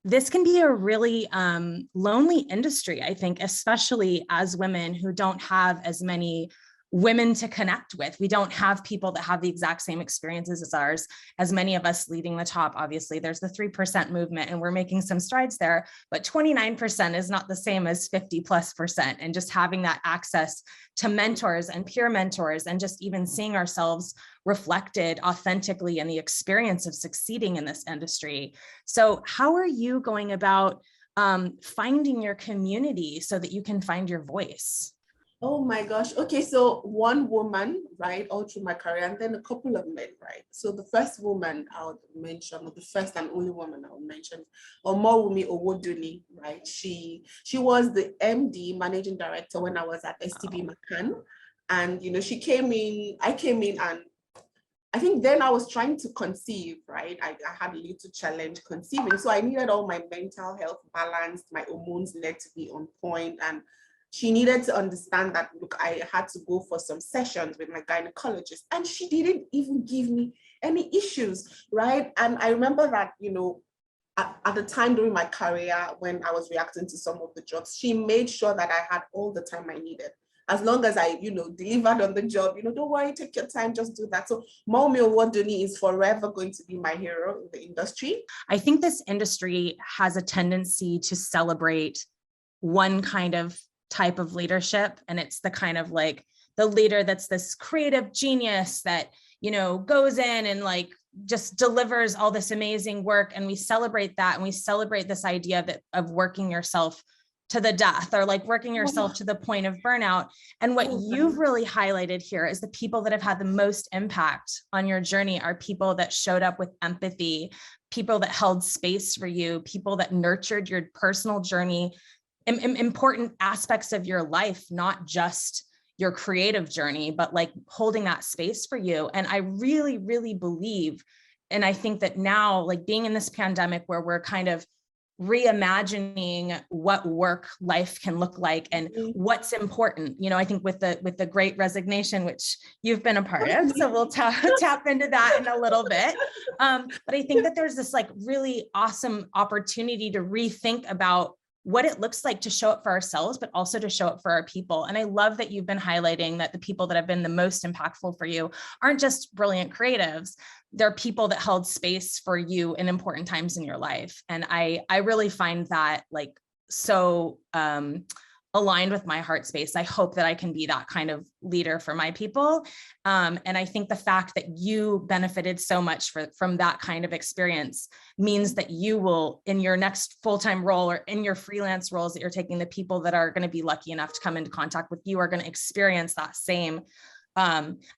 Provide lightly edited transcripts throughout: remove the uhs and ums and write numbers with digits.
this can be a really lonely industry, I think, especially as women who don't have as many women to connect with. We don't have people that have the exact same experiences as ours, as many of us leading the top. Obviously, there's the 3% movement and we're making some strides there, but 29% is not the same as 50+%. And just having that access to mentors and peer mentors, and just even seeing ourselves reflected authentically in the experience of succeeding in this industry. So how are you going about finding your community so that you can find your voice? Oh my gosh. Okay, so one woman, right, all through my career, and then a couple of men, right? So the first woman I would mention, or the first and only woman I would mention, Omowumi Owoduni, right? She was the MD, managing director, when I was at STB McCann. And she came in, I came in, and I think then I was trying to conceive, right? I had a little challenge conceiving. So I needed all my mental health balanced, my hormones needed to be on point, and she needed to understand that, look, I had to go for some sessions with my gynecologist, and she didn't even give me any issues, right? And I remember that, at the time during my career, when I was reacting to some of the drugs, she made sure that I had all the time I needed. As long as I, delivered on the job, don't worry, take your time, just do that. So Omowumi Owoduni is forever going to be my hero in the industry. I think this industry has a tendency to celebrate one kind of type of leadership, and it's the kind of like the leader that's this creative genius that goes in and like just delivers all this amazing work, and we celebrate that, and we celebrate this idea of working yourself to the death, or like working yourself to the point of burnout. And what you've really highlighted here is the people that have had the most impact on your journey are people that showed up with empathy, people that held space for you, people that nurtured your personal journey, important aspects of your life, not just your creative journey, but like holding that space for you. And I really, really believe, and I think that now, like being in this pandemic where we're kind of reimagining what work life can look like and what's important, I think with the Great Resignation, which you've been a part of, so we'll tap into that in a little bit. But I think that there's this like really awesome opportunity to rethink about what it looks like to show up for ourselves, but also to show up for our people. And I love that you've been highlighting that the people that have been the most impactful for you aren't just brilliant creatives. They're people that held space for you in important times in your life. And I really find that like so aligned with my heart space. I hope that I can be that kind of leader for my people. And I think the fact that you benefited so much from that kind of experience means that you will, in your next full-time role or in your freelance roles that you're taking, the people that are going to be lucky enough to come into contact with you are going to experience that same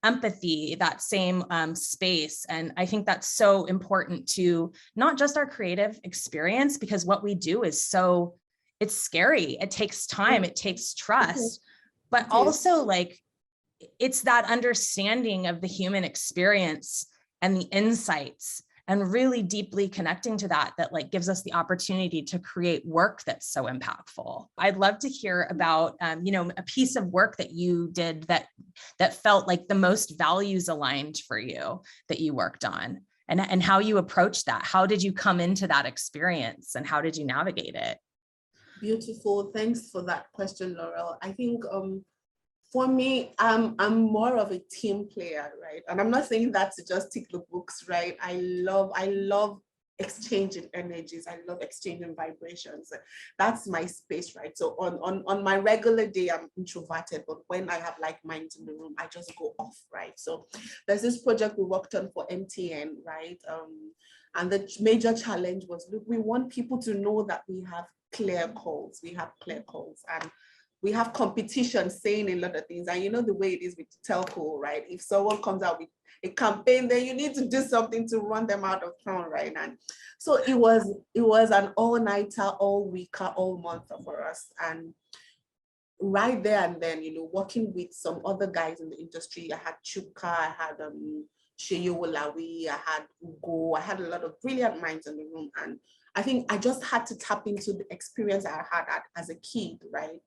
empathy, that same space. And I think that's so important to not just our creative experience, because what we do is it's scary. It takes time. It takes trust, but also like it's that understanding of the human experience and the insights, and really deeply connecting to that like gives us the opportunity to create work that's so impactful. I'd love to hear about, a piece of work that you did that felt like the most values aligned for you that you worked on, and how you approached that. How did you come into that experience, and how did you navigate it? Beautiful. Thanks for that question, Laurel. I think for me, I'm more of a team player, right? And I'm not saying that to just tick the books, right? I love exchanging energies. I love exchanging vibrations. That's my space, right? So on my regular day, I'm introverted, but when I have like minds in the room, I just go off, right? So there's this project we worked on for MTN, right? And the major challenge was, look, we want people to know that we have clear calls. We have clear calls, and we have competition saying a lot of things. And the way it is with telco, right? If someone comes out with a campaign, then you need to do something to run them out of town, right? And so it was an all-nighter, all-weeker, all-monther for us. And right there and then, working with some other guys in the industry, I had Chuka, I had Sheyo Wolawi, I had Ugo, I had a lot of brilliant minds in the room. And I think I just had to tap into the experience I had as a kid, right?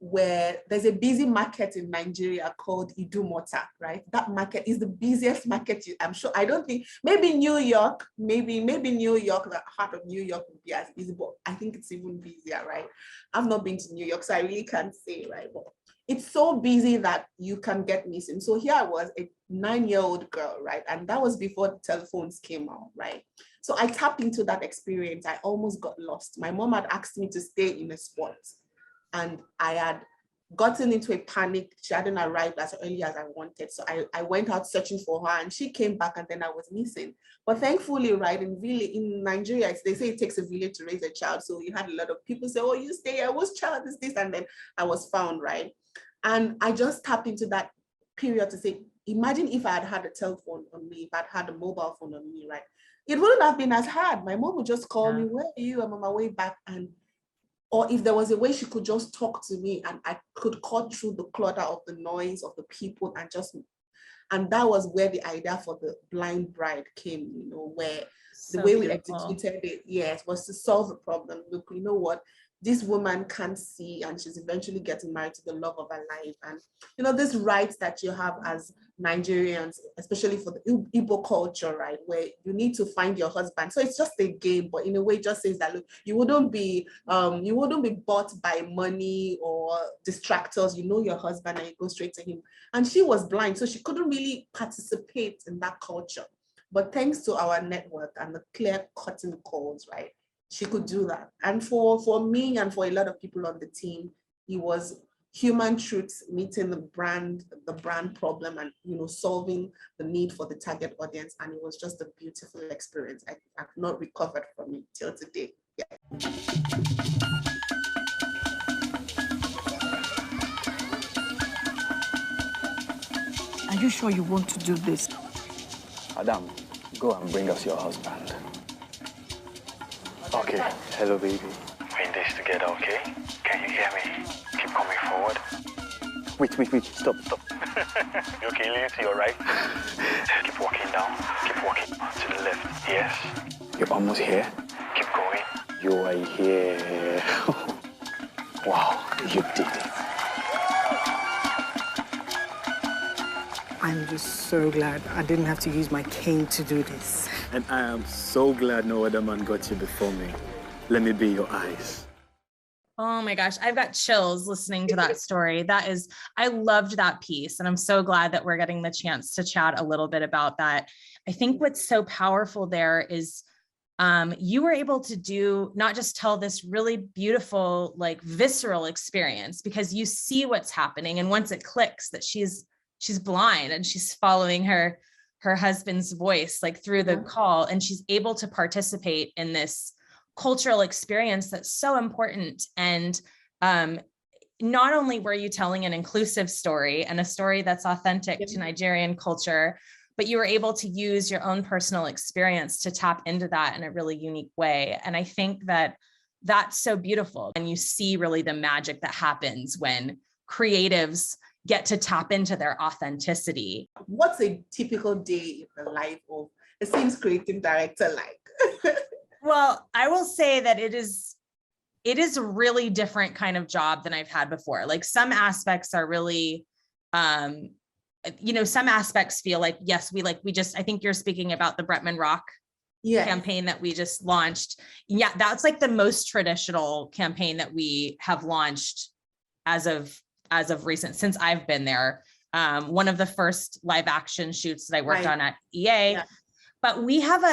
where there's a busy market in Nigeria called Idumota, right? That market is the busiest market. I'm sure, I don't think, maybe New York, maybe New York, the heart of New York would be as busy, but I think it's even busier, right? I've not been to New York, so I really can't say, right? But it's so busy that you can get missing. So here I was, a 9-year-old girl, right? And that was before the telephones came out, right? So I tapped into that experience. I almost got lost. My mom had asked me to stay in a spot, and I had gotten into a panic. She hadn't arrived as early as I wanted. So I went out searching for her, and she came back, and then I was missing. But thankfully, right, in Nigeria, they say it takes a village to raise a child. So you had a lot of people say, oh, you stay here, whose child is this? And then I was found, right? And I just tapped into that period to say, imagine if I had had a telephone on me, if I'd had a mobile phone on me, right? It wouldn't have been as hard. My mom would just call me, where are you? I'm on my way back. And or if there was a way she could just talk to me and I could cut through the clutter of the noise of the people and that was where the idea for the blind bride came, you know, where the way we executed it, yes, was to solve the problem. Look, you know what? This woman can't see, and she's eventually getting married to the love of her life. And, you know, this rights that you have as Nigerians, especially for the Igbo culture, right, where you need to find your husband. So it's just a game, but in a way, it just says that, look, you wouldn't be bought by money or distractors. You know your husband, and you go straight to him. And she was blind, so she couldn't really participate in that culture. But thanks to our network and the clear cutting calls, right, she could do that. And for me and for a lot of people on the team, it was human truths meeting the brand problem, and, you know, solving the need for the target audience. And it was just a beautiful experience. I've not recovered from it till today. Yeah. Are you sure you want to do this? Adam, go and bring us your husband. Okay, hello baby. We're in this together, okay? Can you hear me? Keep coming forward. Wait, stop. You okay, lean to your right. Keep walking down, keep walking to the left, yes. You're almost here. Keep going. You are here. Wow, you did it. I'm just so glad I didn't have to use my cane to do this. And I am so glad no other man got you before me. Let me be your eyes. Oh my gosh, I've got chills listening to that story. I loved that piece. And I'm so glad that we're getting the chance to chat a little bit about that. I think what's so powerful there is you were able to not just tell this really beautiful, like visceral experience, because you see what's happening. And once it clicks that she's blind and she's following her husband's voice, like through the call, and she's able to participate in this cultural experience that's so important. And not only were you telling an inclusive story and a story that's authentic to Nigerian culture, but you were able to use your own personal experience to tap into that in a really unique way. And I think that that's so beautiful. And you see really the magic that happens when creatives get to tap into their authenticity. What's a typical day in the life of a Sims creative director like? Well, I will say that it is a really different kind of job than I've had before. Like some aspects are really, some aspects feel like, yes, I think you're speaking about the Bretman Rock campaign that we just launched. Yeah, that's like the most traditional campaign that we have launched as of recent, since I've been there. One of the first live action shoots that I worked on at EA. Yeah. But we have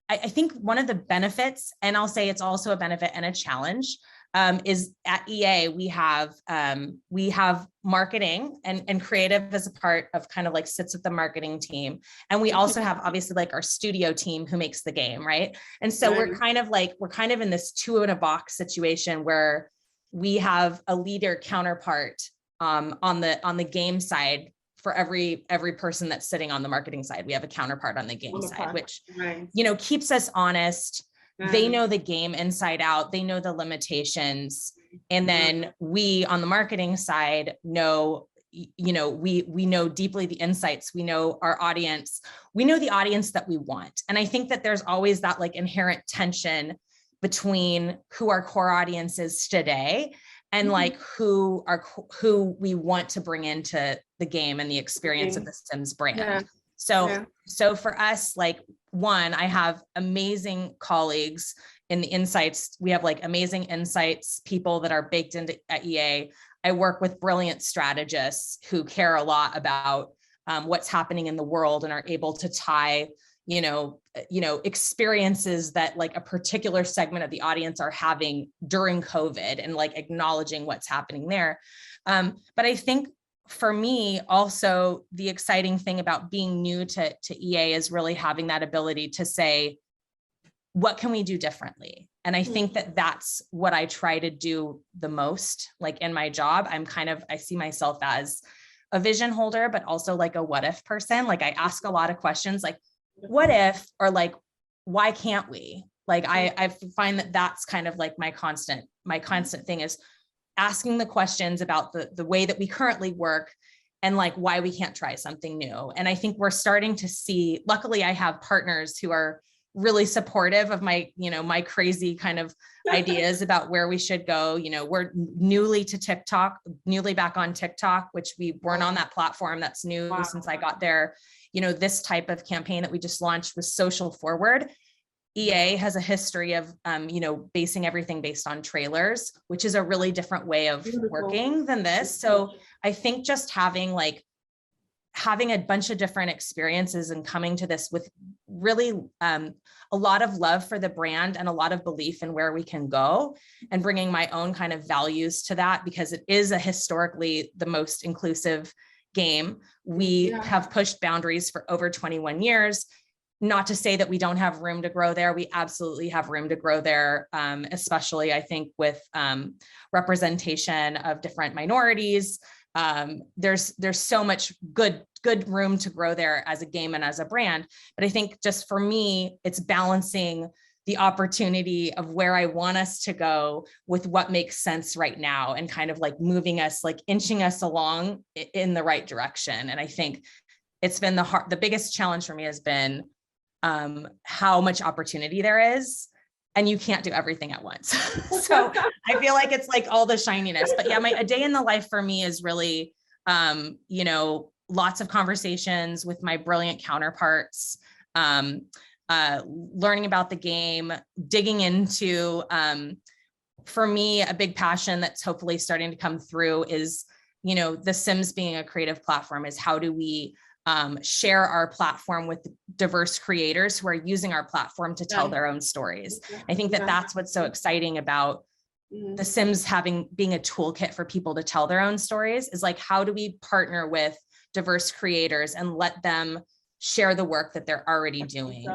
I think one of the benefits, and I'll say it's also a benefit and a challenge, is at EA, we have marketing and creative as a part of kind of like sits with the marketing team. And we also have obviously like our studio team who makes the game, right? And so we're kind of in this two in a box situation where we have a leader counterpart on the game side. For every person that's sitting on the marketing side, we have a counterpart on the game side, which, keeps us honest. They know the game inside out. They know the limitations. And then we on the marketing side know, we know deeply the insights. We know our audience. We know the audience that we want. And I think that there's always that like inherent tension between who our core audience is today and like who we want to bring into the game and the experience of the Sims brand. Yeah. So for us, like one, I have amazing colleagues in the insights. We have like amazing insights, people that are baked into at EA. I work with brilliant strategists who care a lot about what's happening in the world and are able to tie, experiences that like a particular segment of the audience are having during COVID and like acknowledging what's happening there. But I think for me, also the exciting thing about being new to EA is really having that ability to say, what can we do differently? And I think that that's what I try to do the most, like in my job. I see myself as a vision holder, but also like a what if person. Like I ask a lot of questions like, what if, or like, why can't we? Like, I find that that's kind of like my constant thing is asking the questions about the way that we currently work and like why we can't try something new. And I think we're starting to see, luckily I have partners who are really supportive of my, my crazy kind of ideas about where we should go. We're newly back on TikTok, which we weren't on that platform. That's new since I got there. This type of campaign that we just launched was social forward. EA has a history of, basing everything based on trailers, which is a really different way of working than this. So I think just having a bunch of different experiences and coming to this with really a lot of love for the brand and a lot of belief in where we can go and bringing my own kind of values to that, because it is a historically the most inclusive game. We have pushed boundaries for over 21 years. Not to say that we don't have room to grow there. We absolutely have room to grow there, especially I think with representation of different minorities. There's so much good room to grow there as a game and as a brand. But I think just for me, it's balancing the opportunity of where I want us to go with what makes sense right now and kind of like moving us, like inching us along in the right direction. And I think it's been the biggest challenge for me has been how much opportunity there is, and you can't do everything at once. So I feel like it's like all the shininess, but yeah, a day in the life for me is really, lots of conversations with my brilliant counterparts, learning about the game, digging into, for me, a big passion that's hopefully starting to come through is, the Sims being a creative platform is how do we share our platform with diverse creators who are using our platform to tell their own stories. I think that that's what's so exciting about the Sims being a toolkit for people to tell their own stories is like, how do we partner with diverse creators and let them share the work that they're already doing?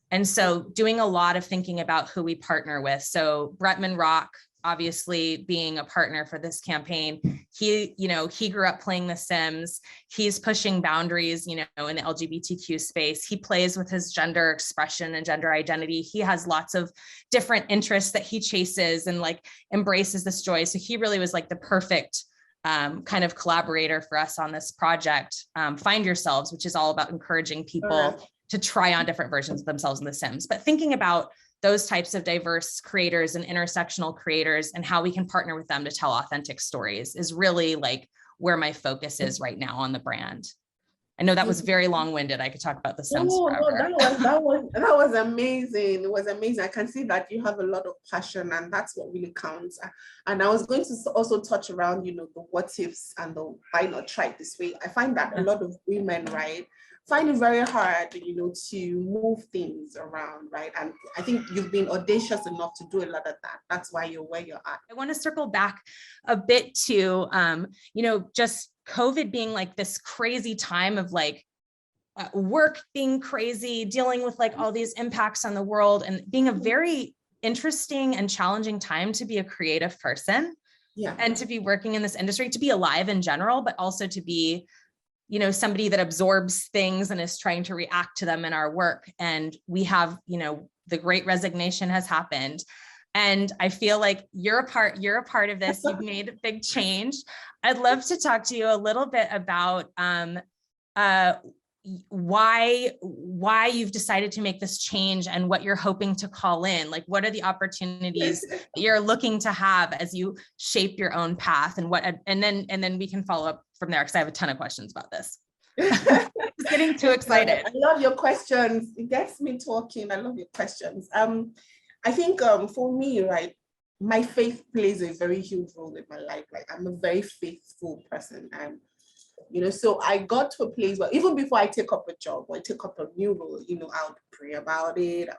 And so doing a lot of thinking about who we partner with. So Bretman Rock, obviously being a partner for this campaign, he grew up playing The Sims. He's pushing boundaries, in the LGBTQ space. He plays with his gender expression and gender identity. He has lots of different interests that he chases and like embraces this joy. So he really was like the perfect kind of collaborator for us on this project. Find Yourselves, which is all about encouraging people to try on different versions of themselves in The Sims, but thinking about those types of diverse creators and intersectional creators and how we can partner with them to tell authentic stories is really like where my focus is right now on the brand. I know that was very long-winded. I could talk about The Sims forever. No, that was amazing. It was amazing. I can see that you have a lot of passion, and that's what really counts. And I was going to also touch around, the what ifs and the why not try it this way. I find that a lot of women, right, find it very hard, to move things around, right? And I think you've been audacious enough to do a lot of that. That's why you're where you're at. I want to circle back a bit to, just COVID being like this crazy time of like work being crazy, dealing with like all these impacts on the world, and being a very interesting and challenging time to be a creative person. Yeah. And to be working in this industry, to be alive in general, but also to be somebody that absorbs things and is trying to react to them in our work. And we have, the Great Resignation has happened. And I feel like you're a part of this. You've made a big change. I'd love to talk to you a little bit about why why you've decided to make this change and what you're hoping to call in. Like, what are the opportunities that you're looking to have as you shape your own path, and then we can follow up from there, because I have a ton of questions about this. Just getting too excited. I love your questions. It gets me talking. I love your questions. I think for me, right, my faith plays a very huge role in my life. Like, I'm a very faithful person, and so I got to a place where even before I take up a job or I take up a new role, I would pray about it,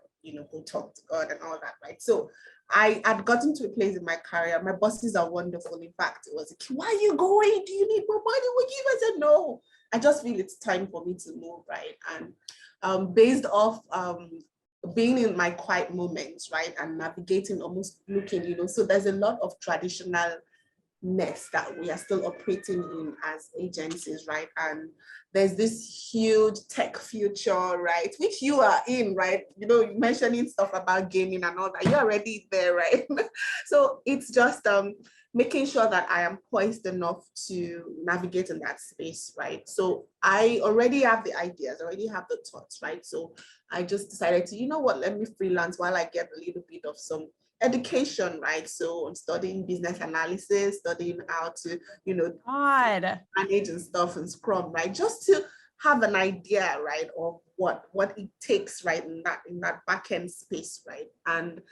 go talk to God and all that, right? So I had gotten to a place in my career. My bosses are wonderful. In fact, it was like, why are you going? Do you need more money? Would you? I said, no, I just feel it's time for me to move, right? And based off being in my quiet moments, right, and navigating, almost looking, so there's a lot of traditional that we are still operating in as agencies, right? And there's this huge tech future, right, which you are in, right? Mentioning stuff about gaming and all that, you're already there, right? So it's just making sure that I am poised enough to navigate in that space, right? So I already have the ideas, already have the thoughts, right? So I just decided to, let me freelance while I get a little bit of some education, right? So I'm studying business analysis, studying how to, manage and stuff and Scrum, right? Just to have an idea, right, of what it takes, right, in that back end space, right? And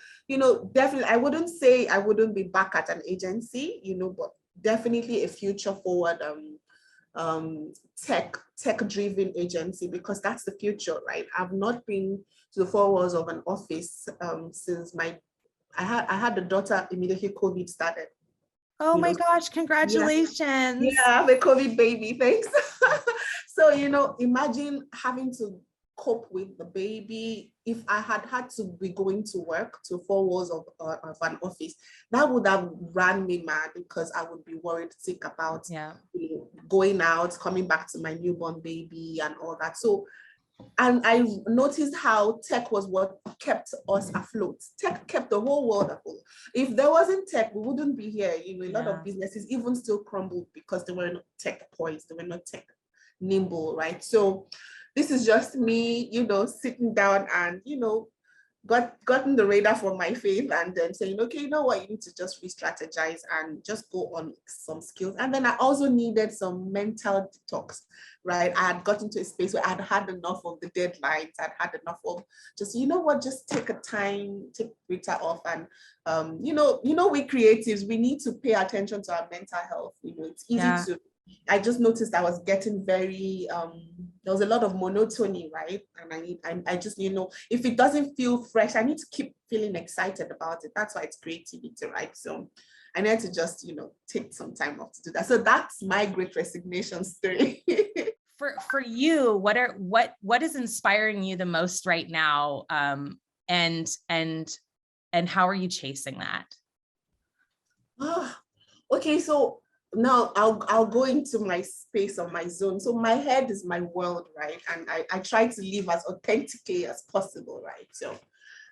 definitely, I wouldn't say I wouldn't be back at an agency, but definitely a future forward tech driven agency, because that's the future, right? I've not been to the four walls of an office since I had a daughter immediately COVID started. Oh my gosh, congratulations. Yeah, I have a COVID baby, thanks. So, imagine having to cope with the baby. If I had to be going to work to four walls of an office, that would have ran me mad, because I would be worried sick about going out, coming back to my newborn baby and all that. So, and I noticed how tech was what kept us afloat. Tech kept the whole world afloat. If there wasn't tech, we wouldn't be here. A lot of businesses even still crumbled because they were not tech poised, they were not tech nimble, right? So this is just me, sitting down and, gotten the radar for my faith, and then saying, okay, you know what, you need to just re-strategize and just go on some skills. And then I also needed some mental detox, right? I had gotten to a space where I'd had enough of the deadlines. I'd had enough of just, just take a time, take Rita off. And, we creatives, we need to pay attention to our mental health. It's easy to, I just noticed I was getting very, there was a lot of monotony, right? And I just, if it doesn't feel fresh, I need to keep feeling excited about it. That's why it's creativity, right? So I need to just, take some time off to do that. So that's my great resignation story. For you, what is inspiring you the most right now? And how are you chasing that? Okay, so now I'll go into my space or my zone. So my head is my world, right? And I try to live as authentically as possible, right? So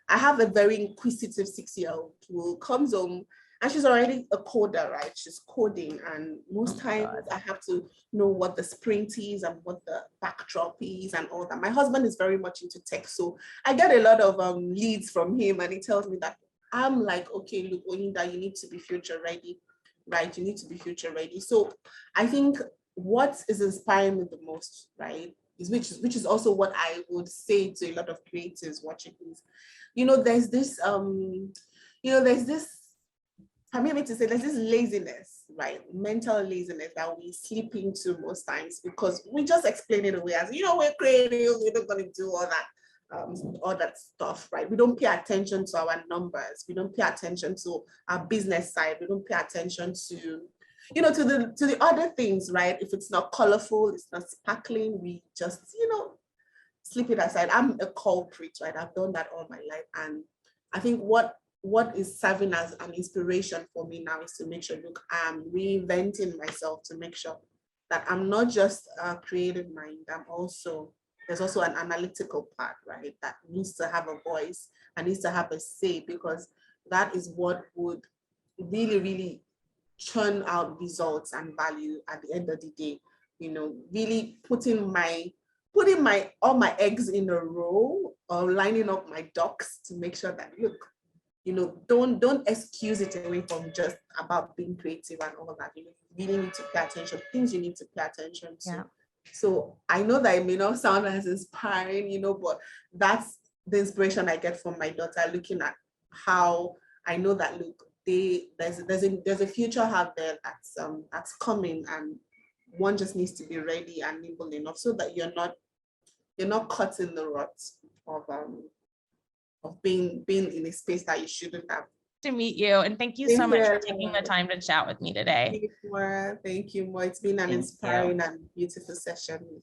I have a very inquisitive 6-year-old who comes home and she's already a coder, right? She's coding, and most times I have to know what the sprint is and what the backdrop is and all that. My husband is very much into tech, so I get a lot of leads from him, and he tells me that I'm like, okay, look, Oyinda, you need to be future ready. Right, you need to be future ready. So I think what is inspiring me the most, right, is which is also what I would say to a lot of creatives watching this. There's this permit me to say, there's this laziness, right, mental laziness that we slip into most times, because we just explain it away as, we're creative, we're not going to do all that stuff, right? We don't pay attention to our numbers. We don't pay attention to our business side. We don't pay attention to, to the other things, right? If it's not colorful, it's not sparkling, we just, slip it aside. I'm a culprit, right? I've done that all my life. And I think what is serving as an inspiration for me now is to make sure, look, I'm reinventing myself to make sure that I'm not just a creative mind, there's also an analytical part, right, that needs to have a voice and needs to have a say, because that is what would really, really churn out results and value at the end of the day. Really putting my putting all my eggs in a row or lining up my ducks to make sure that, look, don't excuse it away from just about being creative and all that. You really need to pay attention, things you need to pay attention to. Yeah. So I know that it may not sound as inspiring, but that's the inspiration I get from my daughter, looking at how I know that, look, there's a future out there that's coming, and one just needs to be ready and nimble enough so that you're not caught in the rut of being in a space that you shouldn't have. To meet you, and thank you so much for taking the time to chat with me today. Thank you, Mo. It's been an inspiring and beautiful session.